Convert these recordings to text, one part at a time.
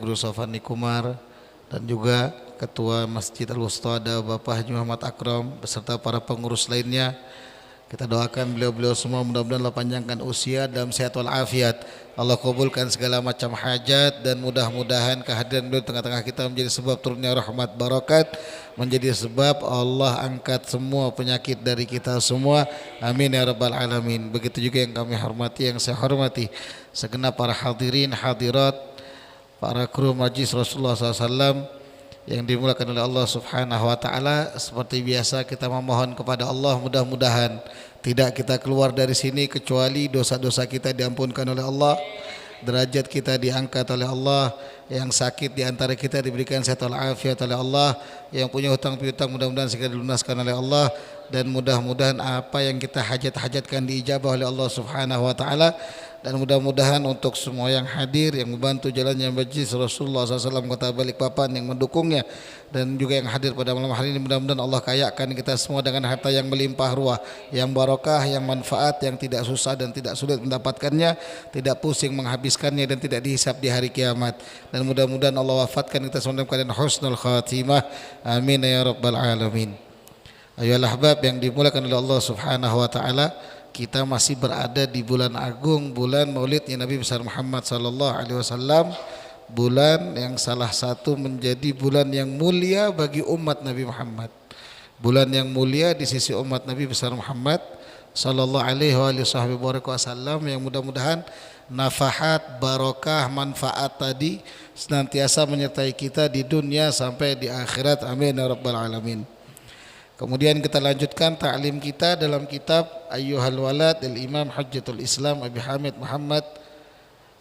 Guru Sofani Kumar, dan juga Ketua Masjid Al-Wusta Bapak Haji Muhammad Akram beserta para pengurus lainnya. Kita doakan beliau-beliau semua mudah-mudahan Allah panjangkan usia dalam sehat walafiat. Allah kabulkan segala macam hajat, dan mudah-mudahan kehadiran beliau di tengah-tengah kita menjadi sebab turunnya rahmat barakat, menjadi sebab Allah angkat semua penyakit dari kita semua. Amin ya rabbal alamin. Begitu juga yang kami hormati, yang saya hormati segenap para hadirin hadirat, para kru majlis Rasulullah SAW yang dimulakan oleh Allah Subhanahu wa taala. Seperti biasa kita memohon kepada Allah, mudah-mudahan tidak kita keluar dari sini kecuali dosa-dosa kita diampunkan oleh Allah, derajat kita diangkat oleh Allah, yang sakit di antara kita diberikan sehat walafiat oleh Allah, yang punya hutang piutang mudah-mudahan segera dilunaskan oleh Allah, dan mudah-mudahan apa yang kita hajat-hajatkan diijabah oleh Allah Subhanahu wa taala. Dan mudah-mudahan untuk semua yang hadir, yang membantu jalannya majlis Rasulullah SAW Kota Balikpapan, yang mendukungnya, dan juga yang hadir pada malam hari ini, mudah-mudahan Allah kayakan kita semua dengan harta yang melimpah ruah, yang barokah, yang manfaat, yang tidak susah dan tidak sulit mendapatkannya, tidak pusing menghabiskannya, dan tidak dihisab di hari kiamat. Dan mudah-mudahan Allah wafatkan kita semua dalam keadaan husnul khatimah. Amin ya rabbal alamin. Ayolah ahbab yang dimulakan oleh Allah Subhanahu wa taala, kita masih berada di bulan agung, bulan maulidnya Nabi besar Muhammad sallallahu alaihi wasallam, bulan yang salah satu menjadi bulan yang mulia bagi umat Nabi Muhammad, bulan yang mulia di sisi umat Nabi besar Muhammad sallallahu alaihi wasallam, yang mudah-mudahan nafahat, barokah, manfaat tadi senantiasa menyertai kita di dunia sampai di akhirat. Amin ya rabbal alamin. Kemudian kita lanjutkan ta'lim kita dalam kitab Ayyuhal Walad Al-Imam Hujjatul Islam Abi Hamid Muhammad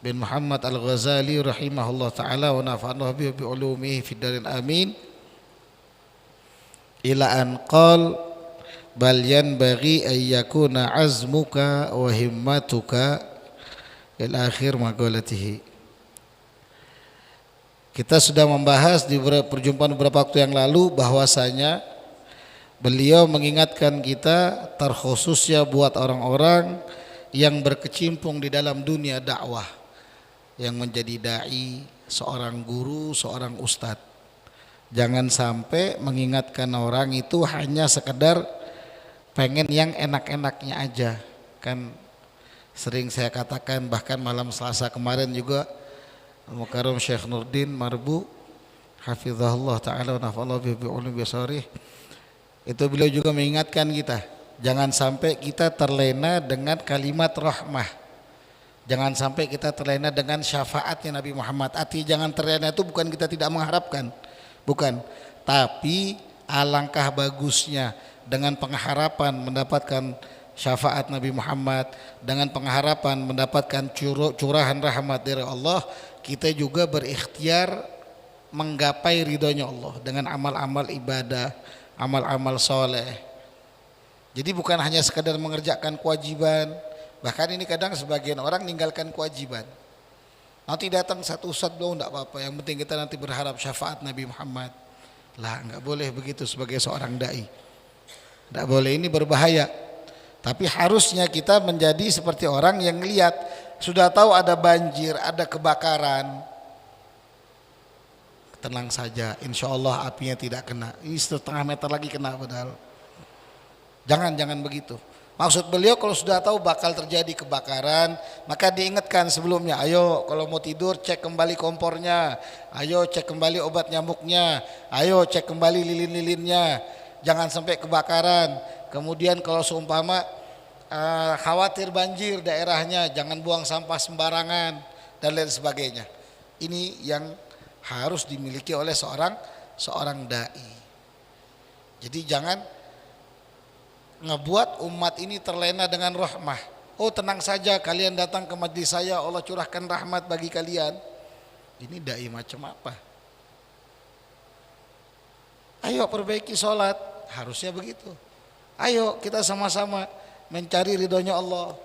bin Muhammad Al-Ghazali rahimahullah ta'ala wa nafa'anah bi ulumihi fid darin amin, ila an qal bal yanbaghi ay yakuna azmuka wa himmatuka ila akhir maqalatihi. Kita sudah membahas di perjumpaan beberapa waktu yang lalu bahwasanya beliau mengingatkan kita, terkhususnya buat orang-orang yang berkecimpung di dalam dunia dakwah, yang menjadi dai, seorang guru, seorang ustadz. Jangan sampai mengingatkan orang itu hanya sekedar pengen yang enak-enaknya aja. Kan sering saya katakan, bahkan malam Selasa kemarin juga Al-Mukarram Syekh Nurdin Marbu hafizahullah ta'ala wa nafa'allahu bi ulum bisarih, itu beliau juga mengingatkan kita, jangan sampai kita terlena dengan kalimat rahmah, jangan sampai kita terlena dengan syafaatnya Nabi Muhammad. Arti jangan terlena itu bukan kita tidak mengharapkan, bukan, tapi alangkah bagusnya dengan pengharapan mendapatkan syafaat Nabi Muhammad, dengan pengharapan mendapatkan curahan rahmat dari Allah, kita juga berikhtiar menggapai ridhonya Allah dengan amal-amal ibadah, amal-amal soleh. Jadi bukan hanya sekadar mengerjakan kewajiban, bahkan ini kadang sebagian orang meninggalkan kewajiban. Nanti datang satu ustadz belum, tidak apa-apa, yang penting kita nanti berharap syafaat Nabi Muhammad. Lah, enggak boleh begitu sebagai seorang dai, tidak boleh, ini berbahaya. Tapi harusnya kita menjadi seperti orang yang lihat, sudah tahu ada banjir, ada kebakaran, tenang saja, insya Allah apinya tidak kena. Ini setengah meter lagi kena padahal. Jangan begitu. Maksud beliau kalau sudah tahu bakal terjadi kebakaran, maka diingatkan sebelumnya, ayo kalau mau tidur cek kembali kompornya, ayo cek kembali obat nyamuknya, ayo cek kembali lilin-lilinnya, jangan sampai kebakaran. Kemudian kalau seumpama khawatir banjir daerahnya, jangan buang sampah sembarangan dan lain sebagainya. Ini yang harus dimiliki oleh seorang dai. Jadi jangan ngebuat umat ini terlena dengan rahmah. Oh tenang saja, kalian datang ke majlis saya, Allah curahkan rahmat bagi kalian. Ini dai macam apa? Ayo perbaiki sholat, harusnya begitu. Ayo kita sama-sama mencari ridhonya Allah.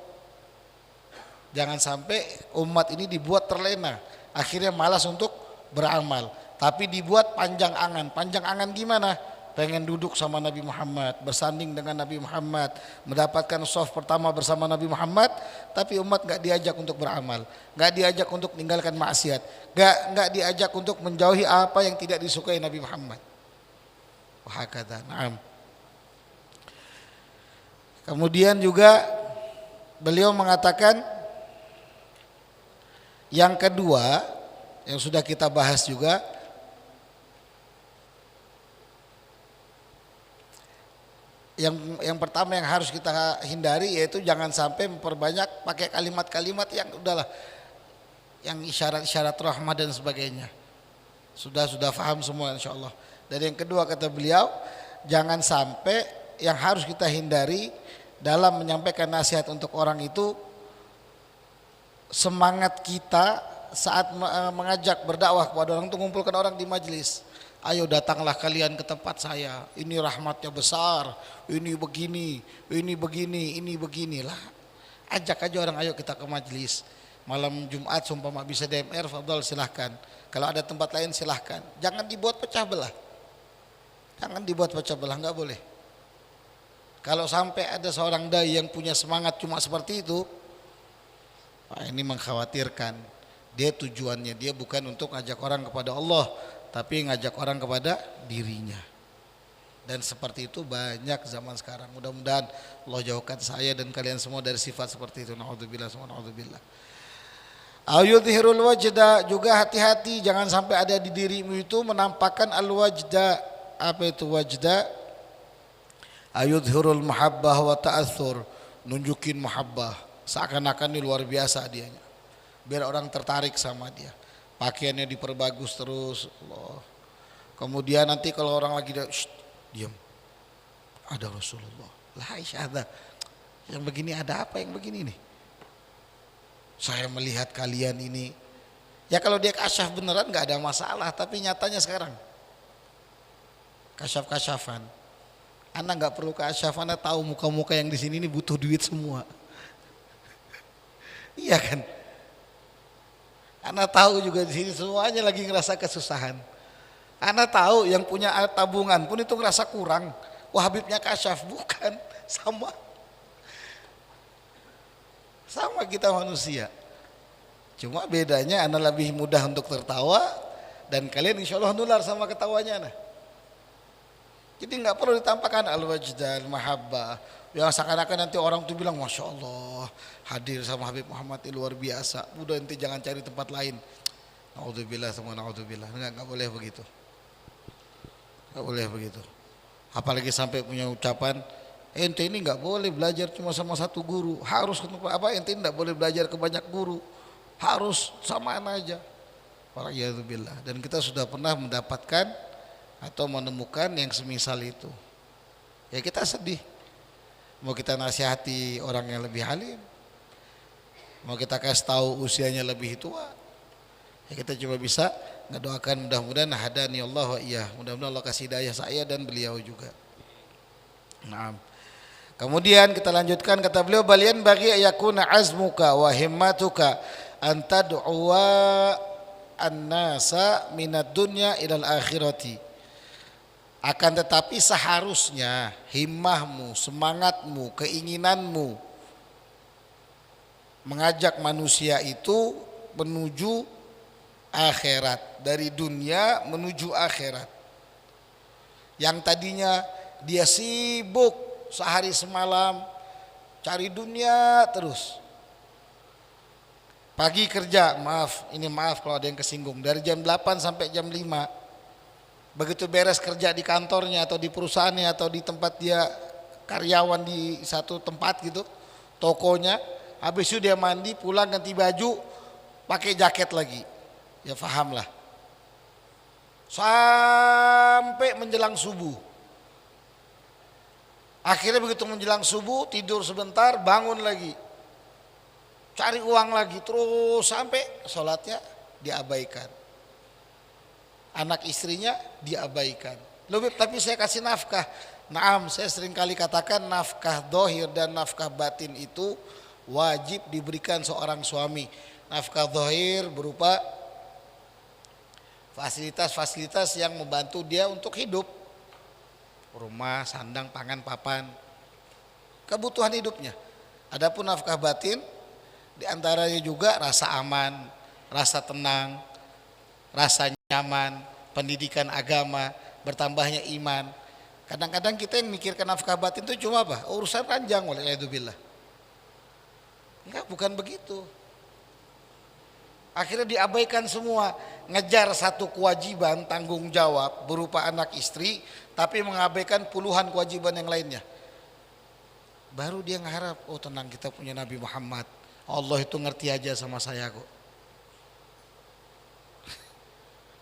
Jangan sampai umat ini dibuat terlena, akhirnya malas untuk beramal, tapi dibuat panjang angan. Panjang angan gimana? pengen duduk sama Nabi Muhammad, bersanding dengan Nabi Muhammad, mendapatkan shaf pertama bersama Nabi Muhammad, tapi umat nggak diajak untuk beramal, nggak diajak untuk meninggalkan maksiat, nggak diajak untuk menjauhi apa yang tidak disukai Nabi Muhammad. Wahakata, na'am. Kemudian juga beliau mengatakan yang kedua yang sudah kita bahas juga, yang pertama yang harus kita hindari yaitu jangan sampai memperbanyak pakai kalimat-kalimat yang udahlah, yang isyarat-isyarat rahmat dan sebagainya. Sudah paham semua insyaallah. Dan yang kedua kata beliau, jangan sampai yang harus kita hindari dalam menyampaikan nasihat untuk orang itu, semangat kita saat mengajak berdakwah kepada orang itu, mengumpulkan orang di majelis. Ayo datanglah kalian ke tempat saya, ini rahmatnya besar, ini begini, ini beginilah. Ajak aja orang, ayo kita ke majelis. Malam Jumat sumpama bisa DMR, fadhal silahkan. Kalau ada tempat lain silahkan. Jangan dibuat pecah belah. Jangan dibuat pecah belah, nggak boleh. Kalau sampai ada seorang dai yang punya semangat cuma seperti itu, wah, ini mengkhawatirkan. Dia tujuannya dia bukan untuk ngajak orang kepada Allah, tapi ngajak orang kepada dirinya. Dan seperti itu banyak zaman sekarang. Mudah-mudahan Allah jauhkan saya dan kalian semua dari sifat seperti itu. Na'udzubillah, na'udzubillah. Ayudhirul wajda, juga hati-hati jangan sampai ada di dirimu itu menampakkan al-wajda. Apa itu wajda? Ayudhirul mahabbah wa ta'athur, nunjukin mahabbah, seakan-akan ini luar biasa dianya, biar orang tertarik sama dia. Pakaiannya diperbagus terus, Allah. Kemudian nanti kalau orang lagi diam, ada Rasulullah, lah isyada, yang begini ada apa yang begini nih? Saya melihat kalian ini, ya kalau dia kasyaf beneran nggak ada masalah, tapi nyatanya sekarang kasyaf-kasyafan. Anda nggak perlu kasyaf, Anda tahu muka-muka yang di sini ini butuh duit semua. Iya kan? Anda tahu juga di sini semuanya lagi ngerasa kesusahan. Anda tahu yang punya tabungan pun itu ngerasa kurang. Wah, Habibnya kasyaf, bukan, sama. Sama kita manusia. Cuma bedanya Anda lebih mudah untuk tertawa dan kalian insya Allah nular sama ketawanya. Nah. Jadi nggak perlu ditampakkan al-wajda, al-mahabbah. Yang seakan-akan nanti orang tuh bilang Masya Allah hadir sama Habib Muhammad ini luar biasa. Udah nanti jangan cari tempat lain. Na'udzubillah sama na'udzubillah. Nggak boleh begitu. Nggak boleh begitu. Apalagi sampai punya ucapan, ente ini nggak boleh belajar cuma sama satu guru. Harus apa? Ente nggak boleh belajar ke banyak guru. Harus samaan aja. Waliyadzubillah. Dan kita sudah pernah mendapatkan atau menemukan yang semisal itu. Ya kita sedih. Mau kita nasihati orang yang lebih alim, mau kita kasih tahu usianya lebih tua, ya kita cuma bisa ngedoakan mudah-mudahan hadani Allah wa iya, mudah-mudahan Allah kasih hidayah saya dan beliau juga. Nah, kemudian kita lanjutkan, kata beliau, balian bagi yakuna azmuka wa himmatuka an tad'uwa an-nasa minad dunya ilal akhirati. Akan tetapi seharusnya himmahmu, semangatmu, keinginanmu mengajak manusia itu menuju akhirat, dari dunia menuju akhirat. Yang tadinya dia sibuk sehari semalam cari dunia terus, pagi kerja, maaf kalau ada yang kesinggung, dari jam 8 sampai jam 5. Begitu beres kerja di kantornya atau di perusahaannya atau di tempat dia karyawan di satu tempat gitu, tokonya, habis itu dia mandi, pulang ganti baju, pakai jaket lagi. Ya fahamlah. Sampai menjelang subuh. Akhirnya begitu menjelang subuh, tidur sebentar, bangun lagi. Cari uang lagi, terus sampai sholatnya diabaikan. Anak istrinya diabaikan. Lebih, tapi saya kasih nafkah. Naam, saya sering kali katakan nafkah dohir dan nafkah batin itu wajib diberikan seorang suami. Nafkah dohir berupa fasilitas-fasilitas yang membantu dia untuk hidup. rumah, sandang, pangan, papan, kebutuhan hidupnya. Adapun nafkah batin diantaranya juga rasa aman, rasa tenang, rasa nyaman, pendidikan agama, bertambahnya iman. Kadang-kadang kita yang mikirkan nafkah batin itu cuma apa? Urusan ranjang, waliyadzubillah. Enggak, bukan begitu. Akhirnya diabaikan semua, ngejar satu kewajiban tanggung jawab berupa anak istri, tapi mengabaikan puluhan kewajiban yang lainnya. Baru dia ngarap, oh tenang, kita punya Nabi Muhammad, Allah itu ngerti aja sama saya kok.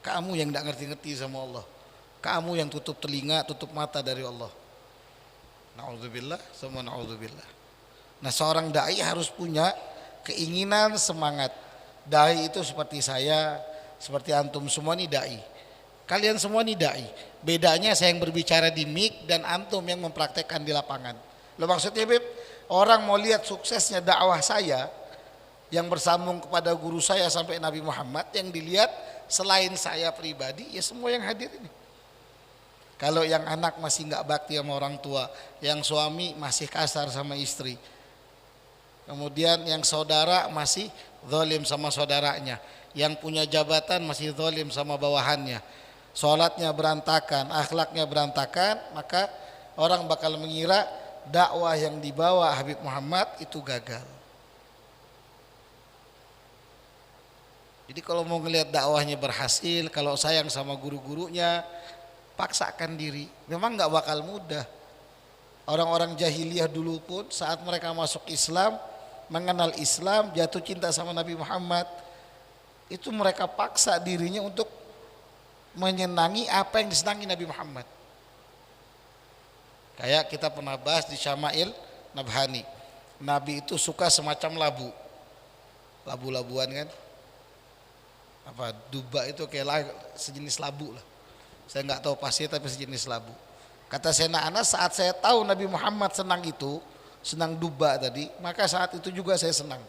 Kamu yang tidak ngerti-ngerti sama Allah, kamu yang tutup telinga, tutup mata dari Allah. Na'udzubillah, semua na'udzubillah. Nah, seorang dai harus punya keinginan, semangat. Dai itu seperti saya, seperti antum semua nih dai. Kalian semua nih dai. Bedanya saya yang berbicara di mic dan antum yang mempraktekkan di lapangan. Lo maksudnya Beb, orang mau lihat suksesnya dakwah saya yang bersambung kepada guru saya sampai Nabi Muhammad, yang dilihat selain saya pribadi ya semua yang hadir ini. Kalau yang anak masih nggak bakti sama orang tua, yang suami masih kasar sama istri, kemudian yang saudara masih zalim sama saudaranya, yang punya jabatan masih zalim sama bawahannya, sholatnya berantakan, akhlaknya berantakan, maka orang bakal mengira dakwah yang dibawa Habib Muhammad itu gagal. Jadi kalau mau ngelihat dakwahnya berhasil, kalau sayang sama guru-gurunya, paksakan diri. Memang nggak bakal mudah. Orang-orang jahiliyah dulu pun saat mereka masuk Islam, mengenal Islam, jatuh cinta sama Nabi Muhammad, itu mereka paksa dirinya untuk menyenangi apa yang disenangi Nabi Muhammad. Kayak kita pernah bahas di Syama'il Nabhani, Nabi itu suka semacam labu, labu-labuan kan, apa duba itu kayak sejenis labu lah, saya nggak tahu pasti tapi sejenis labu. Kata Sayyidina Anas, saat saya tahu Nabi Muhammad senang itu, senang duba tadi, maka saat itu juga saya senang.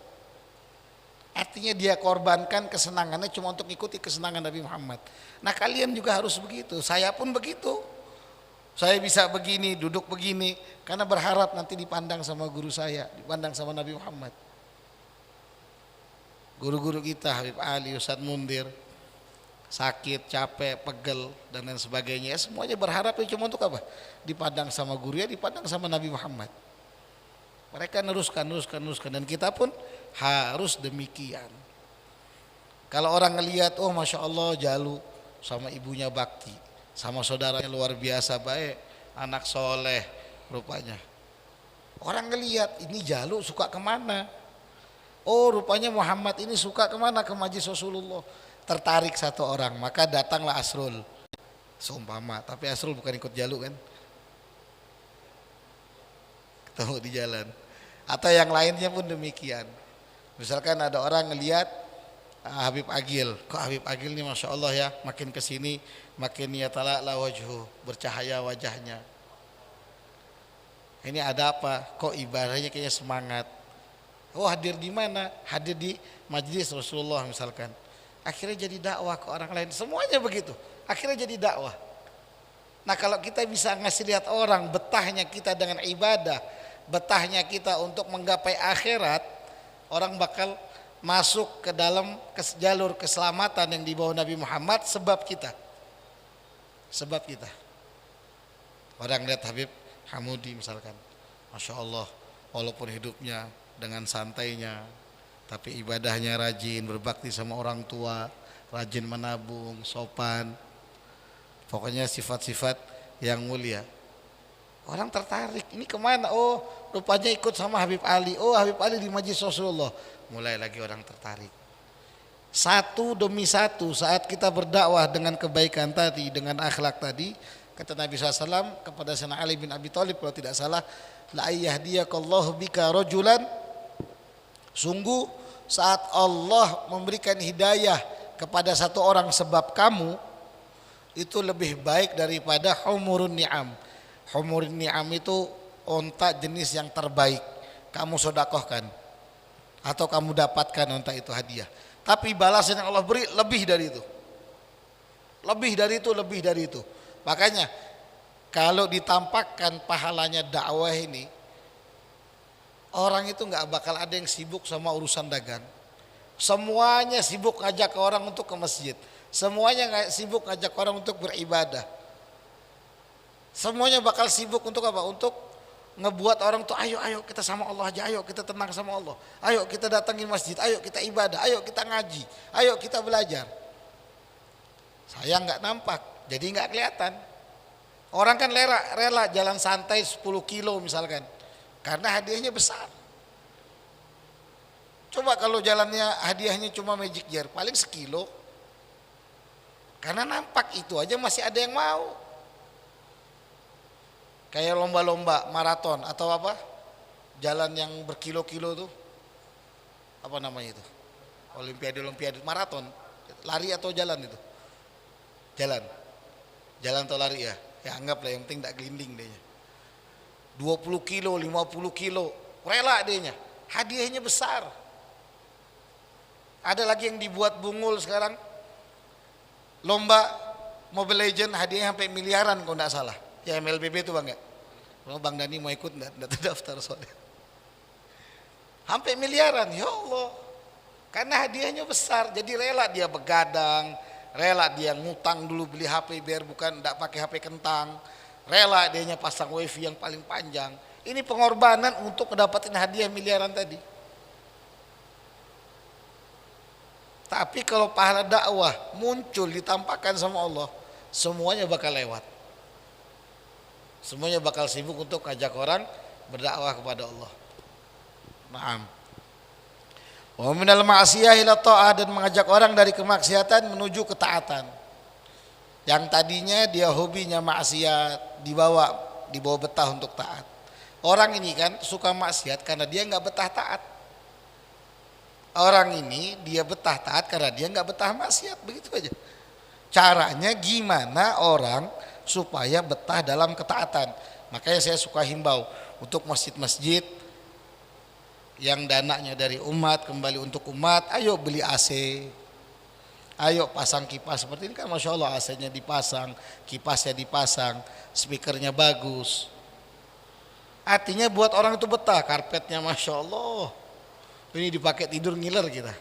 Artinya dia korbankan kesenangannya cuma untuk ikuti kesenangan Nabi Muhammad. Nah kalian juga harus begitu, saya pun begitu. Saya bisa begini, duduk begini, karena berharap nanti dipandang sama guru saya, dipandang sama Nabi Muhammad. Guru-guru kita, Habib Ali, Ustadz Mundir, sakit, capek, pegel, dan lain sebagainya, semuanya berharap cuma untuk apa? Dipandang sama guru ya, dipandang sama Nabi Muhammad. Mereka neruskan, dan kita pun harus demikian. Kalau orang ngelihat, oh Masya Allah Jalu sama ibunya bakti, sama saudaranya luar biasa baik, anak soleh rupanya. Orang ngelihat, ini Jalu suka kemana? Oh rupanya Muhammad ini suka kemana? Ke majlis Rasulullah. Tertarik satu orang, maka datanglah Asrul seumpama, tapi Asrul bukan ikut Jalu kan, ketemu di jalan. Atau yang lainnya pun demikian. Misalkan ada orang ngelihat Habib Agil, kok Habib Agil ini Masya Allah ya, makin kesini makin yatala'la wajhu, bercahaya wajahnya. Ini ada apa? Kok ibadahnya kayaknya semangat. Oh hadir di mana? Hadir di majlis Rasulullah misalkan. Akhirnya jadi dakwah ke orang lain. Semuanya begitu. Akhirnya jadi dakwah. Nah kalau kita bisa ngasih lihat orang betahnya kita dengan ibadah, betahnya kita untuk menggapai akhirat, orang bakal masuk ke dalam jalur keselamatan yang dibawa Nabi Muhammad sebab kita. Sebab kita. Orang lihat Habib Hamudi misalkan, Masya Allah, walaupun hidupnya dengan santainya, tapi ibadahnya rajin, berbakti sama orang tua, rajin menabung, sopan, pokoknya sifat-sifat yang mulia. Orang tertarik, ini kemana? Oh rupanya ikut sama Habib Ali. Oh Habib Ali di majlis Rasulullah. Mulai lagi orang tertarik. Satu demi satu, saat kita berdakwah dengan kebaikan tadi, dengan akhlak tadi, kata Nabi SAW kepada Sayyidina Ali bin Abi Thalib kalau tidak salah, la ayyahdiyakallahu bika rajulan, sungguh saat Allah memberikan hidayah kepada satu orang sebab kamu, itu lebih baik daripada humurun ni'am. Humurun ni'am itu onta jenis yang terbaik, kamu sodakohkan atau kamu dapatkan onta itu hadiah, tapi balasan yang Allah beri lebih dari itu, lebih dari itu. Makanya Kalau ditampakkan pahalanya dakwah ini, orang itu nggak bakal ada yang sibuk sama urusan dagang. Semuanya sibuk ngajak orang untuk ke masjid. Semuanya sibuk ngajak orang untuk beribadah. Semuanya bakal sibuk untuk apa? Untuk ngebuat orang tuh ayo kita sama Allah aja, ayo kita tenang sama Allah, ayo kita datangin masjid, ayo kita ibadah, ayo kita ngaji, ayo kita belajar. Saya nggak nampak, jadi nggak kelihatan. Orang kan rela jalan santai 10 kilo misalkan, karena hadiahnya besar. Coba kalau jalannya hadiahnya cuma magic jar, paling sekilo. Karena nampak itu aja masih ada yang mau. Kayak lomba-lomba maraton atau apa? Jalan yang berkilo-kilo tuh. Apa namanya itu? Olimpiade maraton. Lari atau jalan itu? Jalan. Jalan atau lari ya? Ya anggaplah yang penting tak gelinding dehnya. 20 kilo, 50 kilo. Rela dehnya. Hadiahnya besar. Ada lagi yang dibuat bungul sekarang. Lomba Mobile Legend hadiahnya sampai miliaran kalau enggak salah. Ya MLBB itu Bang ya. Kalau Bang Dani mau ikut enggak terdaftar soalnya. Sampai miliaran, ya Allah. Karena hadiahnya besar, jadi rela dia begadang, rela dia ngutang dulu beli HP biar bukan enggak pakai HP kentang. Rela dianya pasang wifi yang paling panjang. Ini pengorbanan untuk mendapatkan hadiah miliaran tadi. Tapi kalau pahala dakwah muncul ditampakkan sama Allah, semuanya bakal lewat. Semuanya bakal sibuk untuk ajak orang berdakwah kepada Allah. Naam. Wa minal ma'siyah ila ta'ah, dan mengajak orang dari kemaksiatan menuju ketaatan. Yang tadinya dia hobinya maksiat dibawa betah untuk taat. Orang ini kan suka maksiat karena dia nggak betah taat. Orang ini dia betah taat karena dia nggak betah maksiat, begitu aja. Caranya gimana orang supaya betah dalam ketaatan? Makanya saya suka himbau untuk masjid-masjid yang dananya dari umat kembali untuk umat, ayo beli AC, ayo pasang kipas seperti ini kan, masya Allah AC-nya dipasang, kipasnya dipasang, speakernya bagus. Artinya buat orang itu betah, karpetnya masya Allah. Ini dipakai tidur ngiler kita.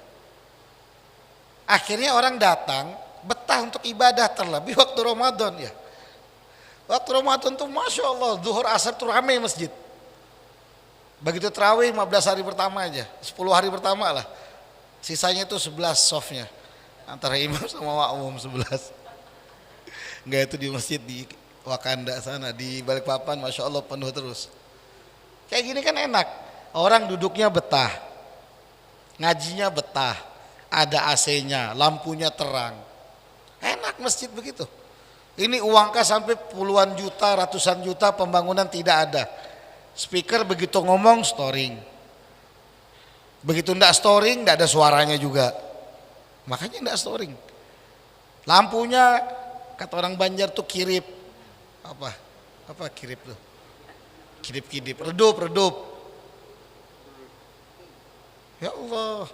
Akhirnya orang datang betah untuk ibadah, terlebih waktu Ramadan ya. Waktu Ramadan tuh masya Allah, zuhur asar tuh ramai masjid. Begitu terawih 15 hari pertama aja, 10 hari pertama lah. Sisanya itu 11 softnya, antara imam sama makmum 11. Enggak, itu di masjid di Wakanda sana, di Balikpapan masya Allah penuh terus. Kayak gini kan enak, orang duduknya betah, ngajinya betah, ada AC-nya, lampunya terang, enak masjid begitu. Ini uangkah sampai puluhan juta, ratusan juta, pembangunan tidak ada. Speaker begitu ngomong storing, begitu ndak storing ndak ada suaranya juga, makanya ndak storing. Lampunya kata orang Banjar tuh kirip, apa kirip tuh, kidip, redup. Ya Allah,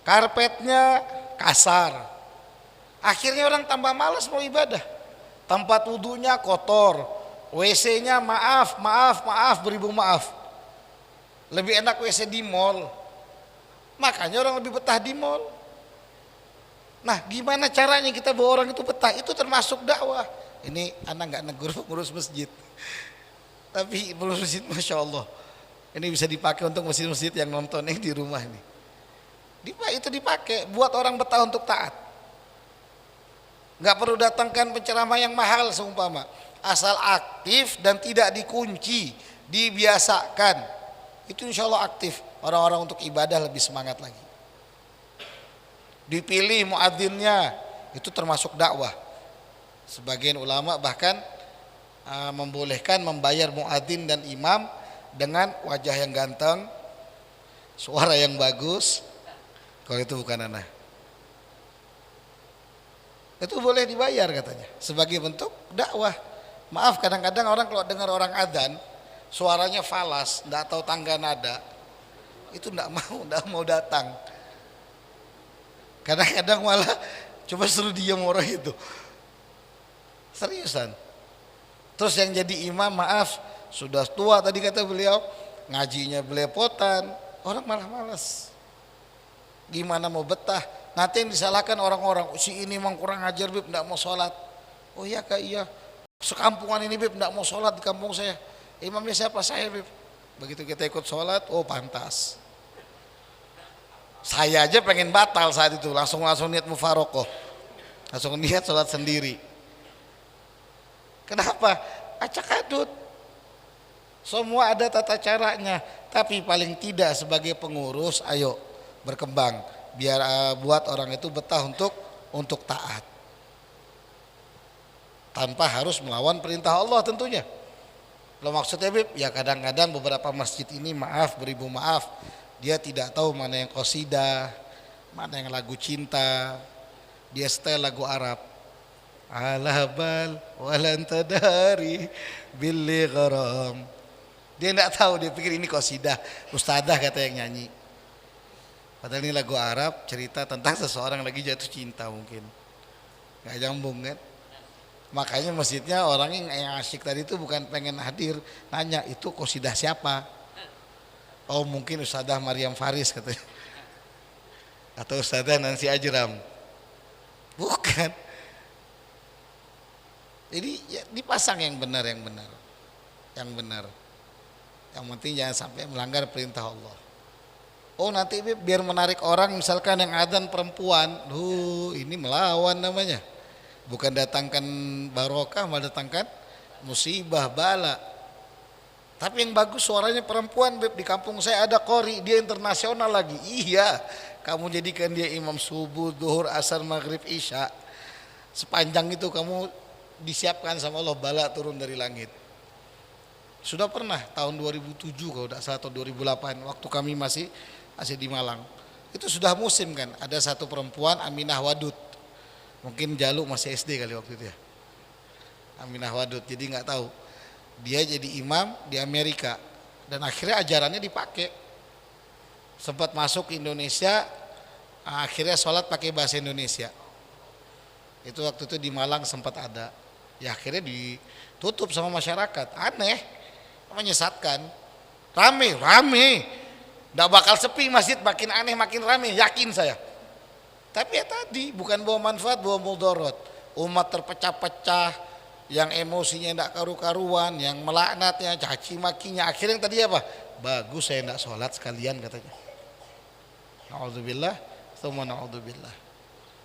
karpetnya kasar. Akhirnya orang tambah malas mau ibadah. Tempat wudunya kotor, WC-nya maaf, beribu maaf. Lebih enak WC di mall. Makanya orang lebih betah di mall. Nah, gimana caranya kita bawa orang itu betah? Itu termasuk dakwah. Ini anak nggak negur pengurus masjid, tapi pengurus masjid masya Allah. Ini bisa dipakai untuk masjid-masjid yang nonton di rumah ini. Itu dipakai buat orang betah untuk taat. Nggak perlu datangkan penceramah yang mahal seumpama, asal aktif dan tidak dikunci, dibiasakan. Itu insya Allah aktif, orang-orang untuk ibadah lebih semangat lagi. Dipilih muadzinnya, itu termasuk dakwah. Sebagian ulama bahkan membolehkan membayar muadzin dan imam dengan wajah yang ganteng, suara yang bagus. Kalau itu bukan anak, itu boleh dibayar katanya sebagai bentuk dakwah. Maaf, kadang-kadang orang kalau dengar orang adzan suaranya falas, enggak tahu tangga nada, itu enggak mau datang. Kadang-kadang malah coba suruh diam orang itu. Seriusan. Terus yang jadi imam maaf sudah tua tadi kata beliau, ngajinya belepotan, orang malah malas. Gimana mau betah? Nanti yang disalahkan orang-orang, si ini memang kurang ajar bib, tidak mau sholat. Oh iya kak iya, sekampungan ini bib tidak mau sholat di kampung saya. Imamnya siapa? Saya bib. Begitu kita ikut sholat, oh pantas. Saya aja pengen batal saat itu, langsung niat mufarokoh, langsung niat sholat sendiri. Kenapa? Acak adut. Semua ada tata caranya, tapi paling tidak sebagai pengurus, ayo berkembang biar buat orang itu betah untuk taat tanpa harus melawan perintah Allah tentunya. Kalau maksudnya Bib, ya kadang-kadang beberapa masjid ini maaf beribu maaf, dia tidak tahu mana yang qasidah, mana yang lagu cinta, dia setel lagu Arab. Ala bal walan tadari billi gharam. Dia tidak tahu, dia pikir ini qasidah, ustadzah kata yang nyanyi. Padahal ini lagu Arab cerita tentang seseorang lagi jatuh cinta mungkin. Gak nyambung kan? Makanya masjidnya orang yang asyik tadi itu bukan pengen hadir, nanya itu qasidah siapa? Oh mungkin Ustadzah Maryam Faris katanya. Atau Ustadzah Nancy Ajram. Bukan. Jadi ya, dipasang yang benar. Yang benar. Yang penting jangan sampai melanggar perintah Allah. Oh nanti biar menarik orang misalkan yang adzan perempuan, ini melawan namanya. Bukan datangkan barokah, malah datangkan musibah bala. Tapi yang bagus suaranya perempuan, Beb. Di kampung saya ada qori, dia internasional lagi. Iya, kamu jadikan dia imam subuh, zuhur, asar, maghrib, isya. Sepanjang itu kamu disiapkan sama Allah bala turun dari langit. Sudah pernah tahun 2007 kalau tidak salah atau 2008 waktu kami masih di Malang. Itu sudah musim kan, ada satu perempuan Aminah Wadud. Mungkin Jaluk masih SD kali waktu itu ya. Aminah Wadud, jadi nggak tahu. Dia jadi imam di Amerika dan akhirnya ajarannya dipakai. Sempat masuk ke Indonesia, akhirnya sholat pakai bahasa Indonesia. Itu waktu itu di Malang sempat ada. Ya akhirnya ditutup sama masyarakat. Aneh, menyesatkan. Rame. Nggak bakal sepi masjid, makin aneh makin rame, yakin saya. Tapi ya tadi bukan bawa manfaat, bawa mudarat. Umat terpecah-pecah, yang emosinya tidak karu-karuan, yang melaknatnya, caci makinya. Akhirnya yang tadi apa? Bagus saya tidak sholat sekalian katanya. Na'udzubillah, thumma na'udzubillah.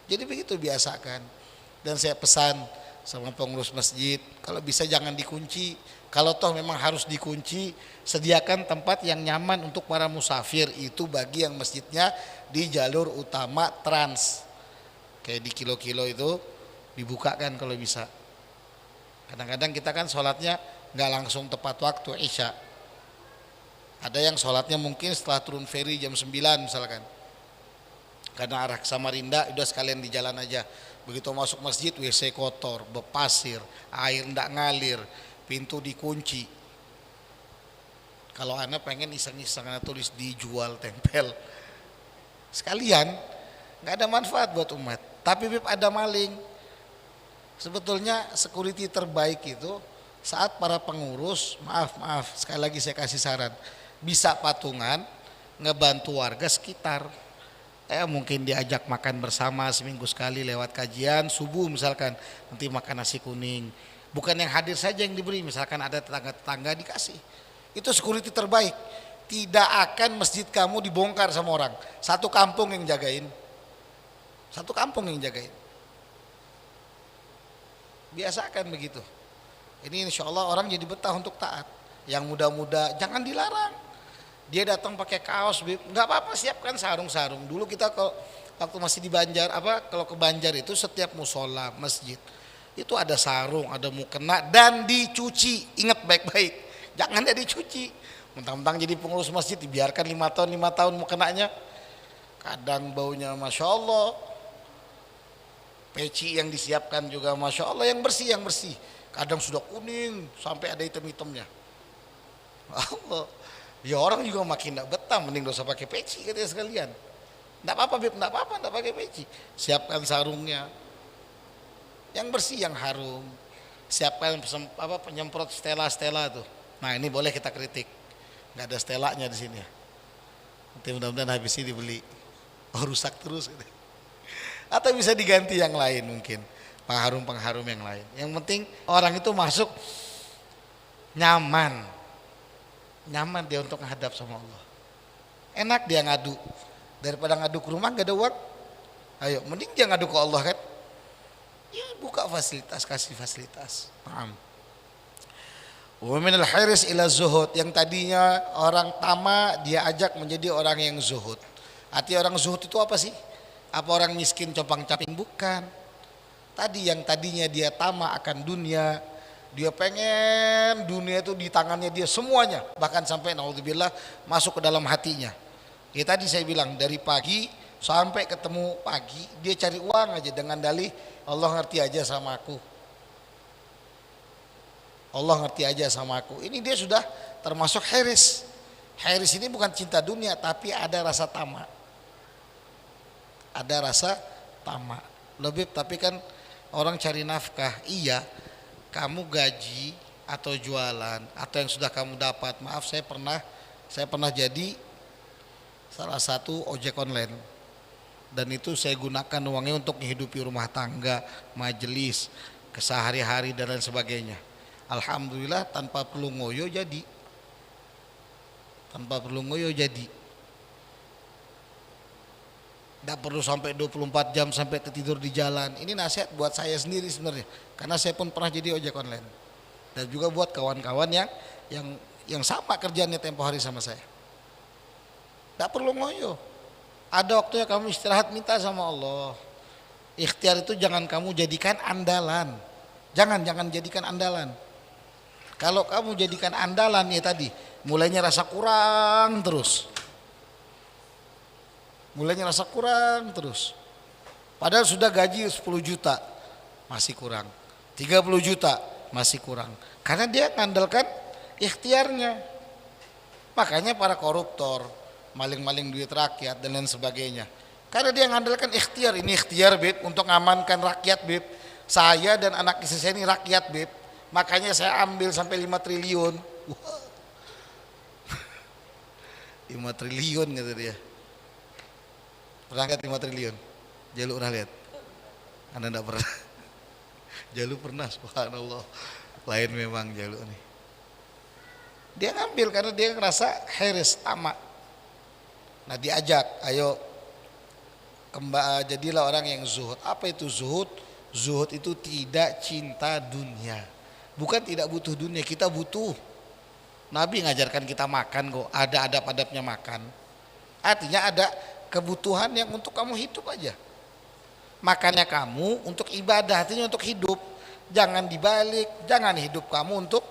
Jadi begitu biasakan. Dan saya pesan sama pengurus masjid, kalau bisa jangan dikunci. Kalau toh memang harus dikunci, sediakan tempat yang nyaman untuk para musafir. Itu bagi yang masjidnya di jalur utama trans. Kayak di kilo-kilo itu dibukakan kalau bisa. Kadang-kadang kita kan sholatnya nggak langsung tepat waktu isya. Ada yang sholatnya mungkin setelah turun ferry jam 9 misalkan. Karena arah ke Samarinda udah sekalian di jalan aja. Begitu masuk masjid WC kotor, berpasir, air ndak ngalir, pintu dikunci. Kalau anak pengen iseng-iseng anak tulis dijual tempel. Sekalian nggak ada manfaat buat umat. Tapi ada maling. Sebetulnya security terbaik itu saat para pengurus, maaf sekali lagi saya kasih saran, bisa patungan ngebantu warga sekitar. Mungkin diajak makan bersama seminggu sekali lewat kajian subuh misalkan, nanti makan nasi kuning. Bukan yang hadir saja yang diberi, misalkan ada tetangga-tetangga dikasih. Itu security terbaik. Tidak akan masjid kamu dibongkar sama orang. Satu kampung yang jagain. Biasakan begitu. Ini insya Allah orang jadi betah untuk taat. Yang muda-muda jangan dilarang. Dia datang pakai kaos, nggak apa-apa, siapkan sarung-sarung. Dulu kita kalau waktu masih di Banjar, kalau ke Banjar itu setiap musola masjid itu ada sarung, ada mukena dan dicuci. Ingat baik-baik, jangan dia dicuci. Mentang-mentang jadi pengurus masjid dibiarkan 5 tahun mukenanya. Kadang baunya masya Allah. Peci yang disiapkan juga masya Allah yang bersih. Kadang sudah kuning sampai ada hitam-hitamnya. Allah. Ya orang juga makin tidak betah, mending dosa pakai peci katanya sekalian. Tidak apa-apa pakai peci. Siapkan sarungnya. Yang bersih, yang harum. siapkan penyemprot stela tuh. Nah ini boleh kita kritik, nggak ada stelanya di sini ya. Nanti mudah-mudahan habis ini dibeli, oh rusak terus gitu. Atau bisa diganti yang lain mungkin, pengharum yang lain. Yang penting orang itu masuk nyaman dia untuk menghadap sama Allah. Enak dia ngadu, daripada ngadu ke rumah gak ada uang. Ayo mending dia ngadu ke Allah kan. Ya buka fasilitas, kasih fasilitas. Paham? Wa minal hiris ila zuhud, yang tadinya orang tamak dia ajak menjadi orang yang zuhud. Arti orang zuhud itu apa sih? Apa orang miskin compang-camping? Bukan. Tadi yang tadinya dia tamak akan dunia, dia pengen dunia itu di tangannya dia semuanya, bahkan sampai naudzubillah masuk ke dalam hatinya. Ya tadi saya bilang dari pagi sampai ketemu pagi dia cari uang aja dengan dalih Allah ngerti aja sama aku. Allah ngerti aja sama aku. Ini dia sudah termasuk hiris. Hiris ini bukan cinta dunia tapi ada rasa tamak. Ada rasa tamak. Lebih tapi kan orang cari nafkah. Iya, kamu gaji atau jualan atau yang sudah kamu dapat. Maaf saya pernah jadi salah satu ojek online. Dan itu saya gunakan uangnya untuk menghidupi rumah tangga, majelis, kesehari-hari dan lain sebagainya. Alhamdulillah tanpa perlu ngoyo jadi. Tanpa perlu ngoyo jadi. Tidak perlu sampai 24 jam sampai tertidur di jalan. Ini nasihat buat saya sendiri sebenarnya. Karena saya pun pernah jadi ojek online. Dan juga buat kawan-kawan yang sama kerjaannya tempo hari sama saya. Tidak perlu ngoyo. Ada waktunya kamu istirahat, minta sama Allah. Ikhtiar itu jangan kamu jadikan andalan. Jangan jadikan andalan. Kalau kamu jadikan andalan ya tadi, mulainya rasa kurang terus. Padahal sudah gaji 10 juta masih kurang, 30 juta masih kurang. Karena dia ngandalkan ikhtiarnya. Makanya para koruptor maling-maling duit rakyat dan lain sebagainya. Karena dia ngandalkan ikhtiar. Ini ikhtiar beb untuk ngamankan rakyat beb. Saya dan anak istri saya ini rakyat beb. Makanya saya ambil sampai 5 triliun. 5 triliun kata dia. Pernah lihat 5 triliun? Jalu pernah lihat? Anda enggak pernah? Jalu pernah, subhanallah. Lain memang Jalu nih. Dia ngambil karena dia ngerasa hiris, tamak. Nah diajak, ayo jadilah orang yang zuhud. Apa itu zuhud? Zuhud itu tidak cinta dunia. Bukan tidak butuh dunia, kita butuh. Nabi ngajarkan kita makan kok, ada adab-adabnya makan. Artinya ada kebutuhan yang untuk kamu hidup aja. Makannya kamu untuk ibadah, artinya untuk hidup. Jangan dibalik, jangan hidup kamu untuk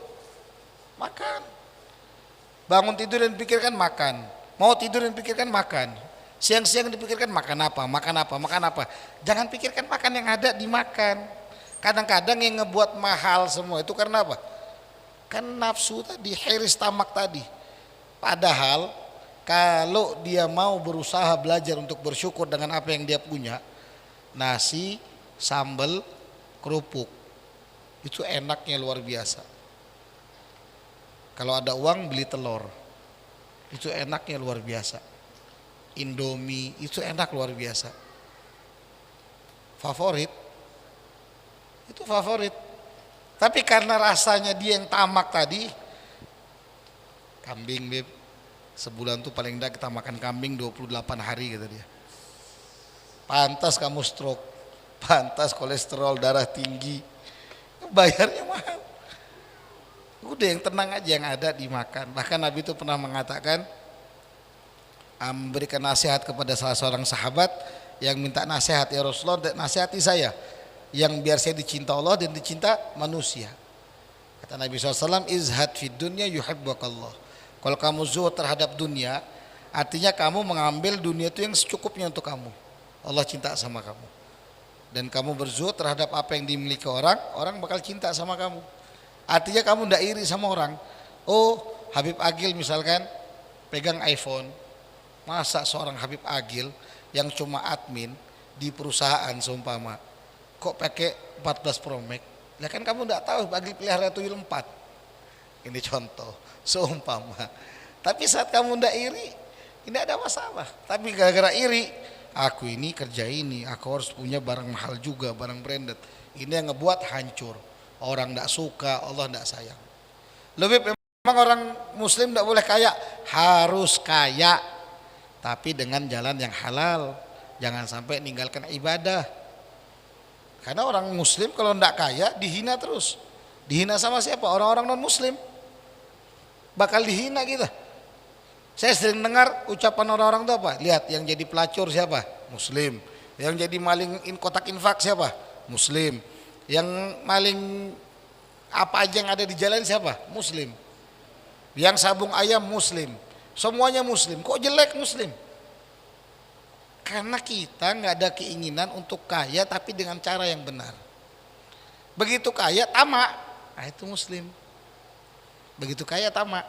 makan. Bangun tidur dan pikirkan makan. Mau tidur dan pikirkan makan. Siang-siang dipikirkan makan apa. Jangan pikirkan makan yang ada dimakan. Kadang-kadang yang ngebuat mahal semua itu karena apa? Kan nafsu tadi, hiris tamak tadi. Padahal kalau dia mau berusaha belajar untuk bersyukur dengan apa yang dia punya, nasi, sambal, kerupuk, itu enaknya luar biasa. Kalau ada uang beli telur, itu enaknya luar biasa. Indomie, itu enak luar biasa. Favorit, itu favorit. Tapi karena rasanya dia yang tamak tadi, kambing beb. Sebulan tuh paling enggak kita makan kambing 28 hari kata dia. Pantas kamu stroke, pantas kolesterol darah tinggi, bayarnya mahal. Udah yang tenang aja yang ada dimakan. Bahkan Nabi itu pernah mengatakan, memberikan nasihat kepada salah seorang sahabat yang minta nasihat, ya Rasulullah nasihati saya yang biar saya dicinta Allah dan dicinta manusia. Kata Nabi SAW, izhad fid dunya yuhibbukallah. Kalau kamu zuhud terhadap dunia, artinya kamu mengambil dunia itu yang secukupnya untuk kamu. Allah cinta sama kamu. Dan kamu berzuhud terhadap apa yang dimiliki orang, orang bakal cinta sama kamu. Artinya kamu tidak iri sama orang. Oh, Habib Agil misalkan pegang iPhone. Masa seorang Habib Agil yang cuma admin di perusahaan seumpama kok pakai 14 Pro Max? Lah kan kamu tidak tahu bagi pelihara tuyul 4. Ini contoh, seumpama. Tapi saat kamu tidak iri, tidak ada masalah. Tapi gara-gara iri, aku ini kerja ini, aku harus punya barang mahal juga, barang branded. Ini yang ngebuat hancur. Orang tidak suka, Allah tidak sayang. Lebih memang orang muslim tidak boleh kaya, harus kaya. Tapi dengan jalan yang halal. Jangan sampai meninggalkan ibadah. Karena orang muslim kalau tidak kaya dihina terus. Dihina sama siapa? Orang-orang non muslim. Bakal dihina kita. Saya sering dengar ucapan orang-orang itu apa? Lihat yang jadi pelacur siapa? Muslim. Yang jadi maling kotak infak siapa? Muslim. Yang maling apa aja yang ada di jalan siapa? Muslim. Yang sabung ayam Muslim. Semuanya Muslim. Kok jelek Muslim? Karena kita nggak ada keinginan untuk kaya tapi dengan cara yang benar. Begitu kaya tamak, nah itu Muslim. Begitu kaya tamak,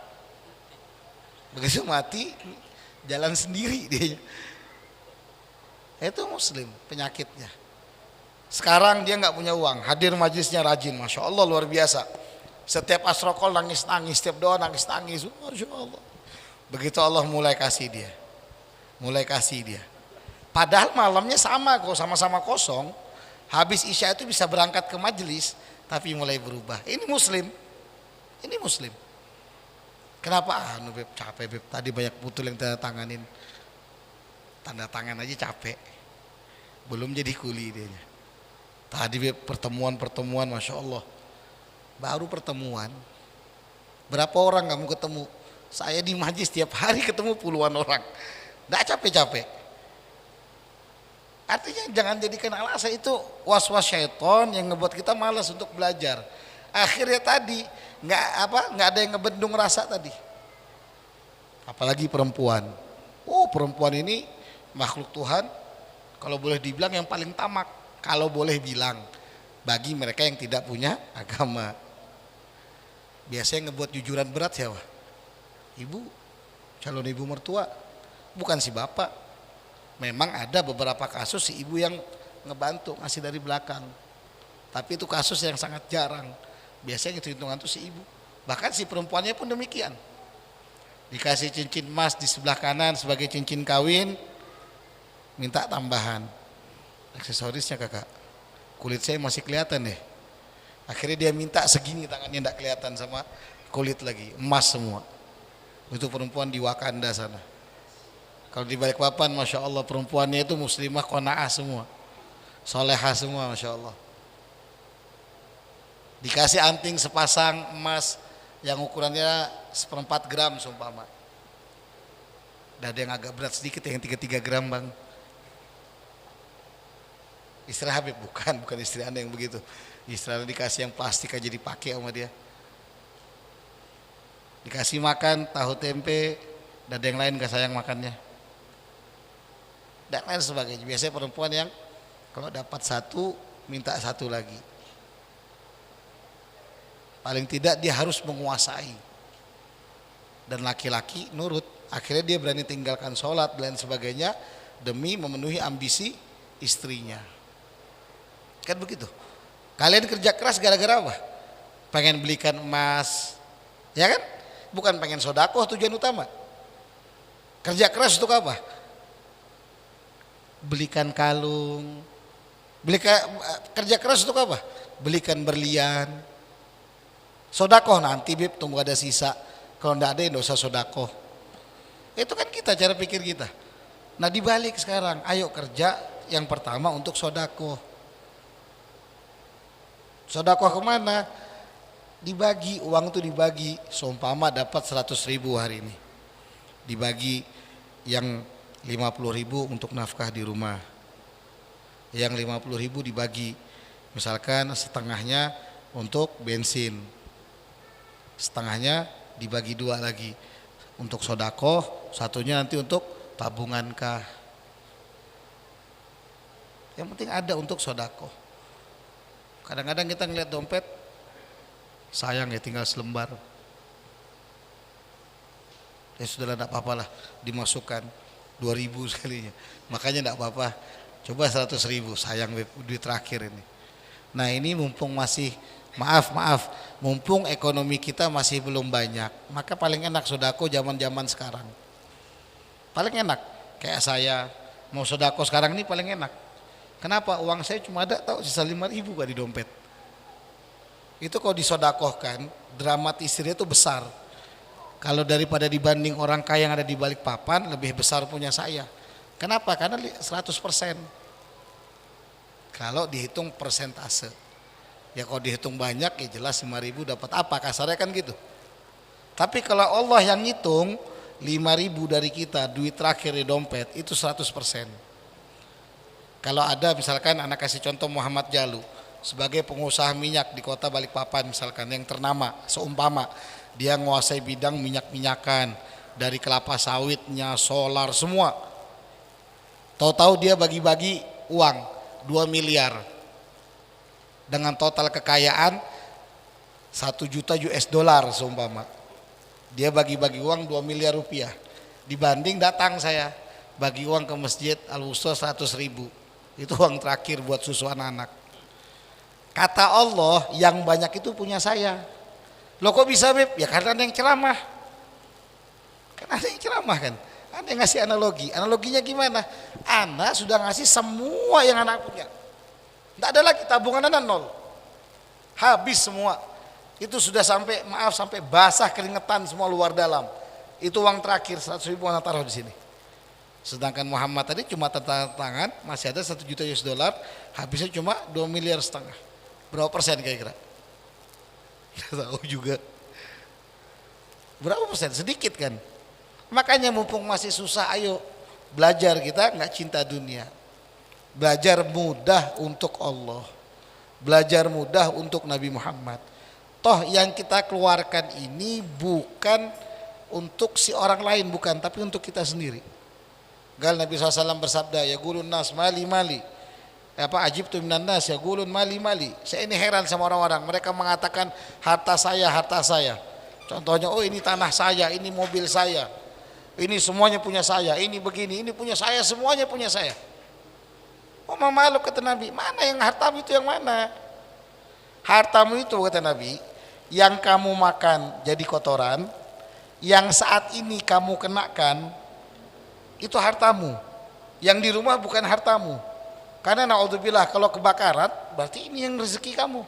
begitu mati jalan sendiri dia. Itu Muslim penyakitnya. Sekarang dia nggak punya uang, hadir majlisnya rajin, masya Allah luar biasa. Setiap asrokol nangis-nangis, setiap doa nangis-nangis, masya Allah. Begitu Allah mulai kasih dia, Padahal malamnya sama kok, sama-sama kosong. Habis Isya itu bisa berangkat ke majelis, tapi mulai berubah. Ini Muslim. Kenapa? Beb, capek beb. Tadi banyak putul yang tanda tanganin. Tanda tangan aja capek. Belum jadi kuli dia. Tadi beb pertemuan, masya Allah. Baru pertemuan. Berapa orang kamu ketemu? Saya di majlis tiap hari ketemu puluhan orang. Nggak capek-capek. Artinya jangan jadikan alasan, itu was-was syaiton yang ngebuat kita malas untuk belajar. Akhirnya tadi nggak ada yang ngebendung rasa tadi. Apalagi perempuan. Perempuan ini makhluk Tuhan, kalau boleh dibilang yang paling tamak. Kalau boleh bilang bagi mereka yang tidak punya agama. Biasanya ngebuat jujuran berat siapa? Ibu, calon ibu mertua, bukan si bapak. Memang ada beberapa kasus si ibu yang ngebantu ngasih dari belakang, tapi itu kasus yang sangat jarang. Biasanya hitung-hitungan tuh si ibu. Bahkan si perempuannya pun demikian. Dikasih cincin emas di sebelah kanan sebagai cincin kawin, minta tambahan aksesorisnya, kakak. Kulit saya masih kelihatan deh. Akhirnya dia minta segini, tangannya tidak kelihatan sama kulit lagi, emas semua. Itu perempuan di Wakanda sana. Kalau di Balikpapan, masya Allah perempuannya itu muslimah qanaah semua, solehah semua, masya Allah. Dikasih anting sepasang emas yang ukurannya 1/4 gram seumpama. Dan ada yang agak berat sedikit, yang 3 gram bang. Istri Habib bukan istri anda yang begitu. Istri anda dikasih yang plastik aja dipakai sama dia. Dikasih makan tahu tempe, dan ada yang lain gak sayang makannya. Dan lain sebagainya. Biasanya perempuan yang kalau dapat satu minta satu lagi. Paling tidak dia harus menguasai. Dan laki-laki nurut. Akhirnya dia berani tinggalkan sholat dan lain sebagainya demi memenuhi ambisi istrinya. Kan begitu. Kalian kerja keras gara-gara apa? Pengen belikan emas, ya kan? Bukan pengen sodakoh tujuan utama. Kerja keras untuk apa? Belikan kalung. Kerja keras untuk apa? Belikan berlian. Sodakoh nanti bib, tunggu ada sisa. Kalau enggak ada ya enggak usah sodakoh. Itu kan kita, cara pikir kita. Nah dibalik sekarang, ayo kerja yang pertama untuk sodakoh. Sodakoh kemana? Dibagi, uang itu dibagi. Seumpama dapat 100.000 hari ini, dibagi yang 50.000 untuk nafkah di rumah, yang 50.000 dibagi, misalkan setengahnya untuk bensin, setengahnya dibagi 2 lagi untuk sodakoh, satunya nanti untuk tabungan kah. Yang penting ada untuk sodakoh. Kadang-kadang kita ngeliat dompet, sayang ya tinggal selembar. Ya sudahlah, tidak apa-apa lah, dimasukkan 2.000 sekalinya. Makanya tidak apa-apa, coba 100.000, sayang duit terakhir ini. Nah ini mumpung masih Maaf, mumpung ekonomi kita masih belum banyak, maka paling enak sodako zaman-zaman sekarang. Paling enak, kayak saya mau sodako sekarang ini paling enak. Kenapa? Uang saya cuma ada tahu sisa 5.000 Pak di dompet. Itu kalau disodakohkan, dramatisirnya itu besar. Kalau daripada dibanding orang kaya yang ada di balik papan, lebih besar punya saya. Kenapa? Karena 100%. Kalau dihitung persentase. Ya kalau dihitung banyak ya jelas 5.000 dapat apa, kasarnya kan gitu. Tapi kalau Allah yang ngitung 5.000 dari kita duit terakhir di dompet itu 100%. Kalau ada misalkan anak kasih contoh Muhammad Jalu sebagai pengusaha minyak di kota Balikpapan misalkan yang ternama, seumpama dia menguasai bidang minyak-minyakan dari kelapa sawitnya, solar semua. Tahu-tahu dia bagi-bagi uang 2 miliar dengan total kekayaan 1 juta US dollar seumpama. Dia bagi-bagi uang 2 miliar rupiah. Dibanding datang saya bagi uang ke masjid Al-Wusta 100.000. Itu uang terakhir buat susu anak-anak. Kata Allah yang banyak itu punya saya. Loh kok bisa Beb? Ya karena ada yang ceramah. Kan ada yang ceramah kan. Ada yang ngasih analogi. Analoginya gimana? Anak sudah ngasih semua yang anak punya. Tidak ada lagi tabungan anak nol. Habis semua. Itu sudah sampai sampai basah keringetan semua luar dalam. Itu uang terakhir 100.000 anak taruh di sini. Sedangkan Muhammad tadi cuma tangan masih ada 1 juta US dollar, habisnya cuma 2 miliar setengah. Berapa persen kira-kira? Tidak tahu juga. Berapa persen? Sedikit kan. Makanya mumpung masih susah, ayo belajar kita nggak cinta dunia. Belajar mudah untuk Allah. Belajar mudah untuk Nabi Muhammad. Toh yang kita keluarkan ini bukan untuk si orang lain, bukan, tapi untuk kita sendiri. Gal Nabi SAW bersabda, ya gulun nas mali mali. Apa ajib tu minan nas ya gulun mali mali. Saya ini heran sama orang-orang. Mereka mengatakan harta saya, harta saya. Contohnya, oh ini tanah saya, ini mobil saya, ini semuanya punya saya, ini begini, ini punya saya, semuanya punya saya. Oh malu kata Nabi, mana yang hartamu itu yang mana? Hartamu itu kata Nabi, yang kamu makan jadi kotoran, yang saat ini kamu kenakan, itu hartamu. Yang di rumah bukan hartamu. Karena naudzubillah kalau kebakaran, berarti ini yang rezeki kamu.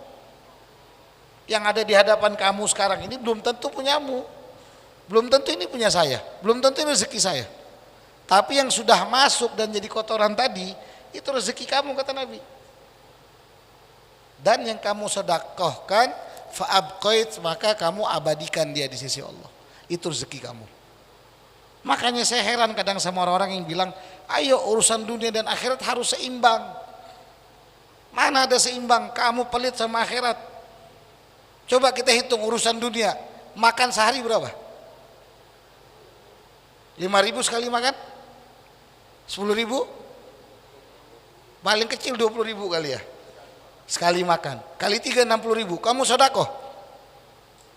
Yang ada di hadapan kamu sekarang ini belum tentu punyamu. Belum tentu ini punya saya, belum tentu ini rezeki saya. Tapi yang sudah masuk dan jadi kotoran tadi, itu rezeki kamu kata Nabi. Dan yang kamu sedekahkan fa'abqait, maka kamu abadikan dia di sisi Allah. Itu rezeki kamu. Makanya saya heran kadang sama orang-orang yang bilang, ayo urusan dunia dan akhirat harus seimbang. Mana ada seimbang? Kamu pelit sama akhirat. Coba kita hitung urusan dunia, makan sehari berapa? 5.000 sekali makan? 10.000? Paling kecil 20.000 kali ya sekali makan, kali 3 60.000. Kamu sedekah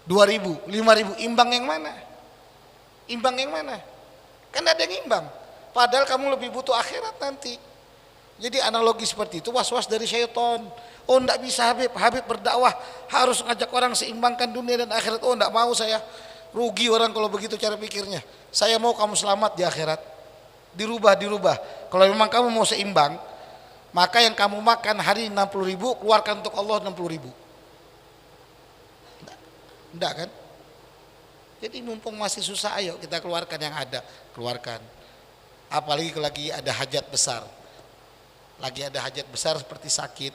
2.000, 5.000, imbang yang mana? Imbang yang mana? Kan ada yang imbang, padahal kamu lebih butuh akhirat nanti. Jadi analogi seperti itu was-was dari syaitan. Oh enggak bisa Habib berdakwah harus ngajak orang seimbangkan dunia dan akhirat. Oh enggak mau saya, rugi orang kalau begitu cara pikirnya. Saya mau kamu selamat di akhirat. Dirubah. Kalau memang kamu mau seimbang, maka yang kamu makan hari 60.000, keluarkan untuk Allah 60.000. Enggak kan? Jadi mumpung masih susah, ayo kita keluarkan yang ada, keluarkan. Apalagi kalau lagi ada hajat besar. Lagi ada hajat besar seperti sakit,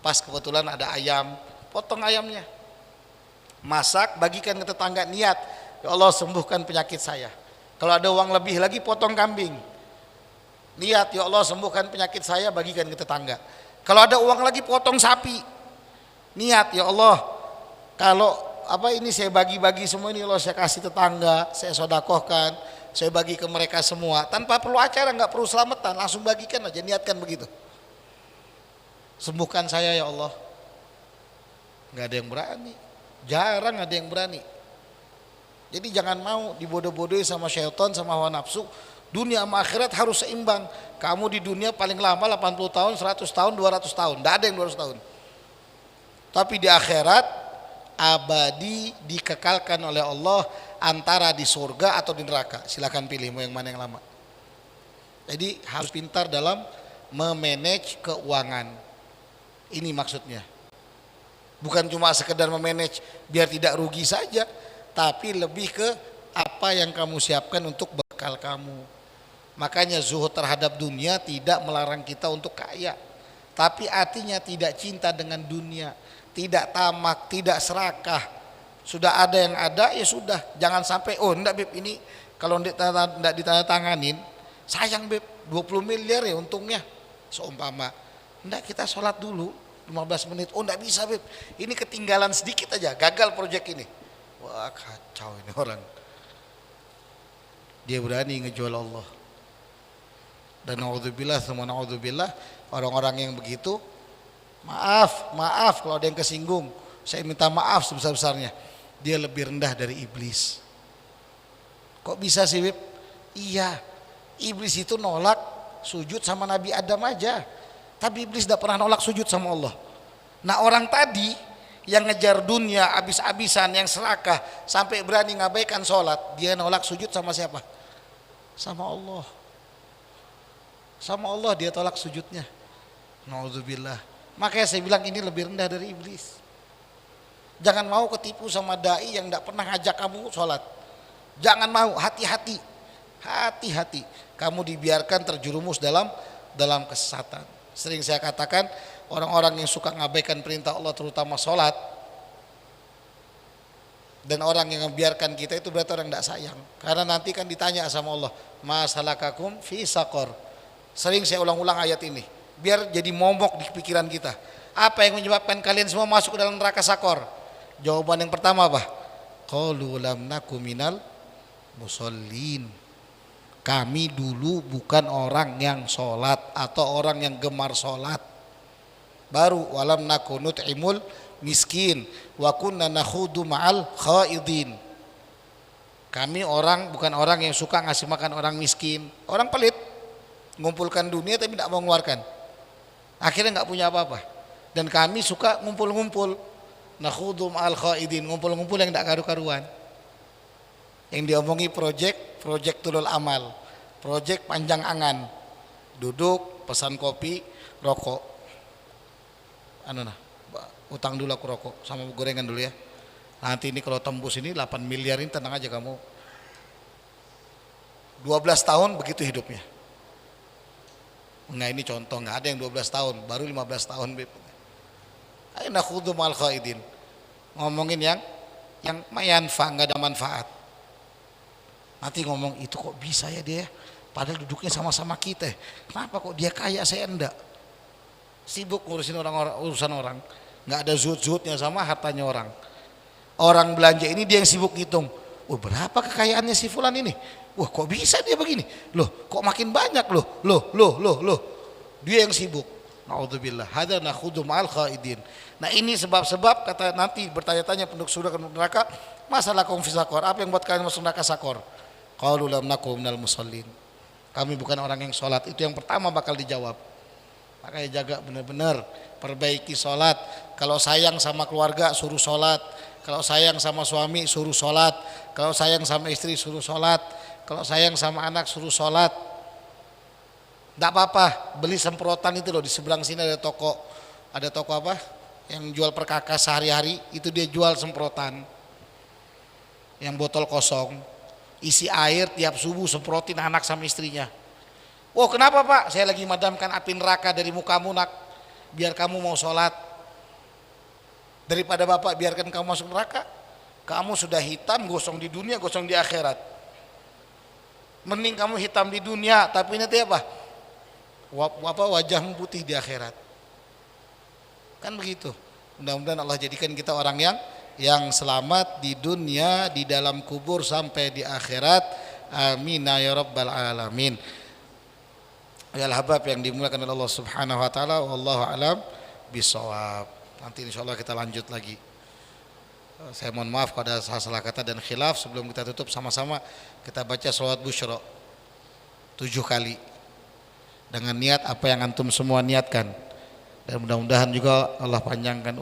pas kebetulan ada ayam, potong ayamnya. Masak, bagikan ke tetangga, niat, ya Allah sembuhkan penyakit saya. Kalau ada uang lebih lagi, potong kambing. Niat, ya Allah sembuhkan penyakit saya, bagikan ke tetangga. Kalau ada uang lagi, potong sapi. Niat, ya Allah kalau ini saya bagi-bagi semua ini, Allah saya kasih tetangga, saya sedekahkan, saya bagi ke mereka semua. Tanpa perlu acara, nggak perlu selamatan, langsung bagikan aja, niatkan begitu. Sembuhkan saya ya Allah. Nggak ada yang berani, jarang ada yang berani. Jadi jangan mau dibodoh-bodohi sama syaitan, sama hawa nafsu. Dunia sama akhirat harus seimbang. Kamu di dunia paling lama 80 tahun, 100 tahun, 200 tahun. Tidak ada yang 200 tahun. Tapi di akhirat abadi dikekalkan oleh Allah antara di surga atau di neraka. Silakan pilih mau yang mana yang lama. Jadi harus pintar dalam memanage keuangan. Ini maksudnya. Bukan cuma sekedar memanage biar tidak rugi saja, tapi lebih ke apa yang kamu siapkan untuk bekal kamu. Makanya zuhud terhadap dunia tidak melarang kita untuk kaya, tapi artinya tidak cinta dengan dunia, tidak tamak, tidak serakah. Sudah ada yang ada ya sudah, jangan sampai oh enggak beb ini kalau enggak ditandatanganin sayang beb 20 miliar ya untungnya seumpama. Enggak, kita sholat dulu 15 menit. Oh enggak bisa beb, ini ketinggalan sedikit aja, gagal proyek ini. Wah kacau ini orang. Dia berani ngejual Allah. Dan naudzubillah sama naudzubillah, orang-orang yang begitu, maaf kalau ada yang kesinggung, saya minta maaf sebesar-besarnya. Dia lebih rendah dari iblis. Kok bisa sih beb? Iya, iblis itu nolak sujud sama Nabi Adam aja, tapi iblis tidak pernah nolak sujud sama Allah. Nah orang tadi yang ngejar dunia abis-abisan, yang serakah sampai berani ngabaikan sholat, dia nolak sujud sama siapa? Sama Allah. Sama Allah dia tolak sujudnya. Nauzubillah. Makanya saya bilang ini lebih rendah dari iblis. Jangan mau ketipu sama dai yang tidak pernah ngajak kamu sholat. Jangan mau, hati-hati. Hati-hati. Kamu dibiarkan terjerumus dalam kesesatan. Sering saya katakan, orang-orang yang suka ngabaikan perintah Allah terutama sholat, dan orang yang membiarkan kita itu berarti orang tidak sayang. Karena nanti kan ditanya sama Allah, masalakakum fi saqar. Sering saya ulang-ulang ayat ini biar jadi momok di pikiran kita. Apa yang menyebabkan kalian semua masuk ke dalam neraka sakor? Jawaban yang pertama apa? Qalu lam naku minal musallin. Kami dulu bukan orang yang sholat atau orang yang gemar sholat. Baru walam naku nut'imul miskin wa kunna nakhudu ma'al khaidin. Kami bukan orang yang suka ngasih makan orang miskin, orang pelit, ngumpulkan dunia tapi tidak mau mengeluarkan, akhirnya nggak punya apa-apa. Dan kami suka ngumpul-ngumpul, nakhudu ma'al khaidin, ngumpul-ngumpul yang tidak karu-karuan. Yang diomongi project tulul amal, project panjang angan, duduk pesan kopi, rokok, utang dulu aku rokok sama gorengan dulu ya. Nanti ini kalau tembus ini 8 miliar ini tenang aja kamu. 12 tahun begitu hidupnya. Nah ini contoh, nggak ada yang 12 tahun, baru 15 tahun. Ayo nakhudhu ma'al khaidin. Ngomongin yang mayanfa, nggak ada manfaat. Nanti ngomong itu kok bisa ya dia, padahal duduknya sama-sama kita. Kenapa kok dia kaya saya enggak? Sibuk ngurusin urusan orang, nggak ada zuhud-zuhudnya sama hartanya orang. Orang belanja ini dia yang sibuk ngitung. Oh berapa kekayaannya si fulan ini? Wah kok bisa dia begini? Loh kok makin banyak loh. Dia yang sibuk. Naudzubillah. Hadza nakhudhu ma'al khaidin. Nah ini sebab-sebab kata nanti bertanya-tanya penduduk surga dan neraka, masalah kaum fi saqar, apa yang buat kalian masuk neraka sakor? Qalu lam naku minal musallin. Kami bukan orang yang sholat. Itu yang pertama bakal dijawab. Makanya jaga benar-benar, perbaiki sholat. Kalau sayang sama keluarga suruh sholat. Kalau sayang sama suami suruh sholat. Kalau sayang sama istri suruh sholat. Kalau sayang sama anak suruh sholat. Tidak apa-apa, beli semprotan itu loh, di seberang sini ada toko. Ada toko apa? Yang jual perkakas sehari-hari, itu dia jual semprotan. Yang botol kosong, isi air tiap subuh semprotin anak sama istrinya. Oh kenapa pak? Saya lagi madamkan api neraka dari mukamu nak, biar kamu mau sholat. Daripada bapak biarkan kamu masuk neraka, kamu sudah hitam gosong di dunia, gosong di akhirat. Mending kamu hitam di dunia tapi nanti apa? Wajahmu putih di akhirat. Kan begitu. Mudah-mudahan Allah jadikan kita orang yang selamat di dunia, di dalam kubur sampai di akhirat. Amin ya rabbal alamin. Ya al-habab yang dimulakan oleh Allah Subhanahu wa taala, wallahu alam bisawab. Nanti insyaallah kita lanjut lagi. Saya mohon maaf kalau ada salah kata dan khilaf. Sebelum kita tutup sama-sama kita baca sholawat busyra 7 kali dengan niat apa yang antum semua niatkan, dan mudah-mudahan juga Allah panjangkan